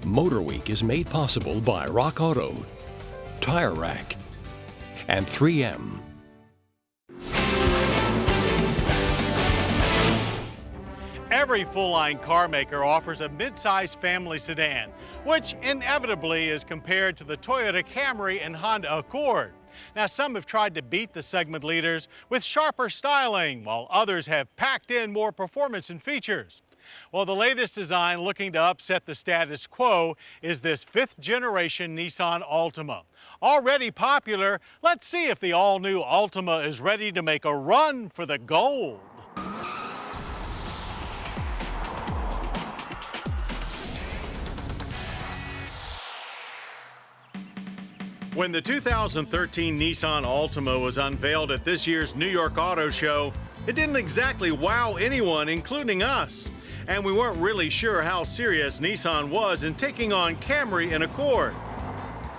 MotorWeek is made possible by Rock Auto, Tire Rack, and 3M. Every full-line car maker offers a mid-size family sedan, which inevitably is compared to the Toyota Camry and Honda Accord. Now, some have tried to beat the segment leaders with sharper styling, while others have packed in more performance and features. Well, the latest design looking to upset the status quo is this fifth-generation Nissan Altima. Already popular, let's see if the all-new Altima is ready to make a run for the gold. When the 2013 Nissan Altima was unveiled at this year's New York Auto Show, it didn't exactly wow anyone, including us. And we weren't really sure how serious Nissan was in taking on Camry and Accord.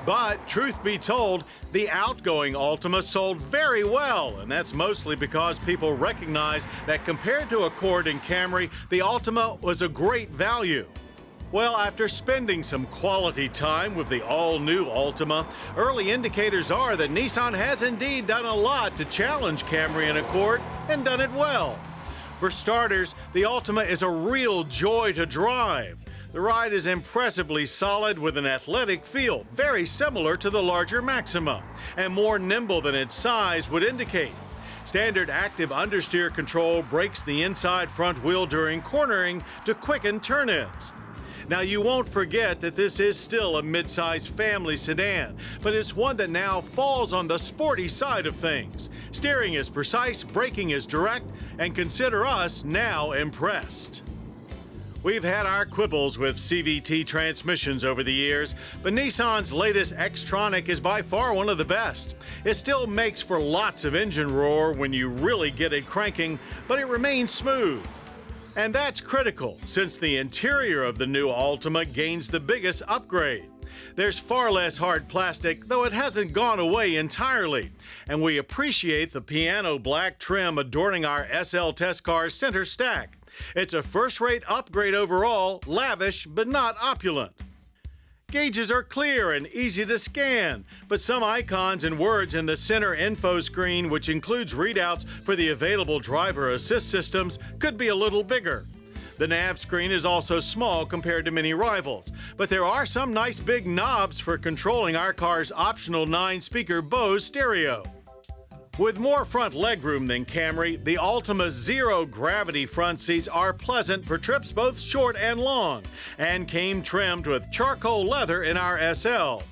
But truth be told, the outgoing Altima sold very well, and that's mostly because people recognize that compared to Accord and Camry, the Altima was a great value. Well, after spending some quality time with the all-new Altima, early indicators are that Nissan has indeed done a lot to challenge Camry and Accord, and done it well. For starters, the Altima is a real joy to drive. The ride is impressively solid with an athletic feel, very similar to the larger Maxima, and more nimble than its size would indicate. Standard active understeer control brakes the inside front wheel during cornering to quicken turn-ins. Now, you won't forget that this is still a mid-size family sedan, but it's one that now falls on the sporty side of things. Steering is precise, braking is direct, and consider us now impressed. We've had our quibbles with CVT transmissions over the years, but Nissan's latest X-Tronic is by far one of the best. It still makes for lots of engine roar when you really get it cranking, but it remains smooth. And that's critical, since the interior of the new Altima gains the biggest upgrade. There's far less hard plastic, though it hasn't gone away entirely. And we appreciate the piano black trim adorning our SL test car's center stack. It's a first-rate upgrade overall, lavish but not opulent. Gauges are clear and easy to scan, but some icons and words in the center info screen, which includes readouts for the available driver assist systems, could be a little bigger. The nav screen is also small compared to many rivals, but there are some nice big knobs for controlling our car's optional 9-speaker Bose stereo. With more front legroom than Camry, the Altima's zero-gravity front seats are pleasant for trips both short and long, and came trimmed with charcoal leather in our SL.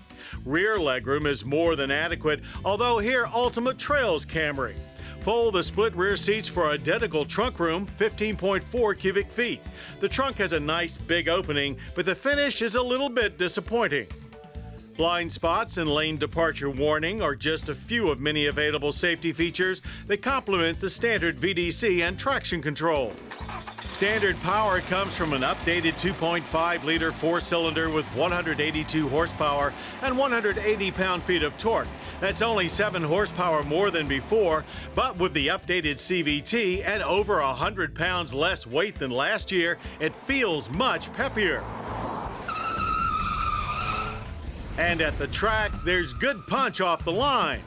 Rear legroom is more than adequate, although here Altima trails Camry. Fold the split rear seats for identical trunk room, 15.4 cubic feet. The trunk has a nice big opening, but the finish is a little bit disappointing. Blind spots and lane departure warning are just a few of many available safety features that complement the standard VDC and traction control. Standard power comes from an updated 2.5-liter four-cylinder with 182 horsepower and 180 pound-feet of torque. That's only 7 horsepower more than before, but with the updated CVT and over 100 pounds less weight than last year, it feels much peppier. And at the track, there's good punch off the line.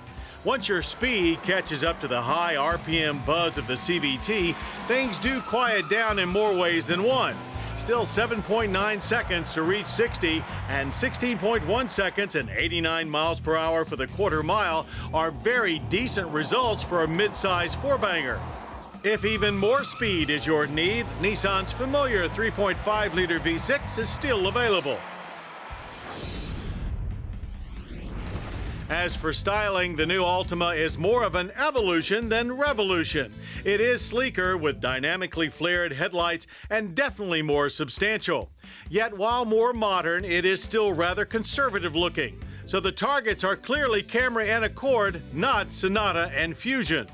Once your speed catches up to the high RPM buzz of the CVT, things do quiet down in more ways than one. Still 7.9 seconds to reach 60 and 16.1 seconds and 89 miles per hour for the quarter mile are very decent results for a mid-size four-banger. If even more speed is your need, Nissan's familiar 3.5-liter V6 is still available. As for styling, the new Altima is more of an evolution than revolution. It is sleeker with dynamically flared headlights and definitely more substantial. Yet while more modern, it is still rather conservative looking. So the targets are clearly Camry and Accord, not Sonata and Fusion.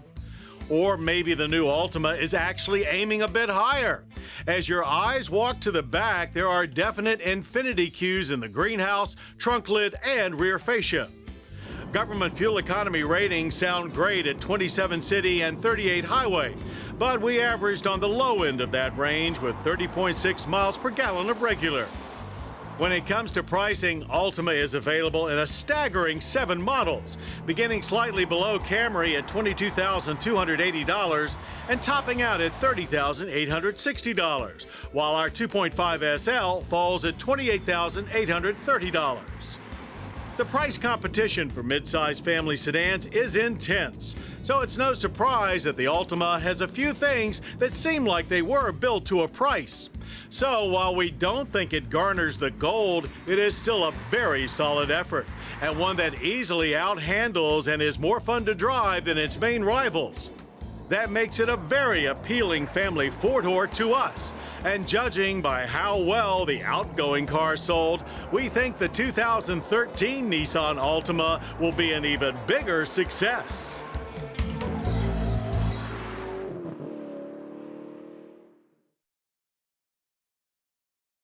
Or maybe the new Altima is actually aiming a bit higher. As your eyes walk to the back, there are definite infinity cues in the greenhouse, trunk lid, and rear fascia. Government fuel economy ratings sound great at 27 city and 38 highway, but we averaged on the low end of that range with 30.6 miles per gallon of regular. When it comes to pricing, Altima is available in a staggering 7 models, beginning slightly below Camry at $22,280 and topping out at $30,860, while our 2.5 SL falls at $28,830. The price competition for midsize family sedans is intense, so it's no surprise that the Altima has a few things that seem like they were built to a price. So while we don't think it garners the gold, it is still a very solid effort, and one that easily outhandles and is more fun to drive than its main rivals. That makes it a very appealing family four-door to us. And judging by how well the outgoing car sold, we think the 2013 Nissan Altima will be an even bigger success.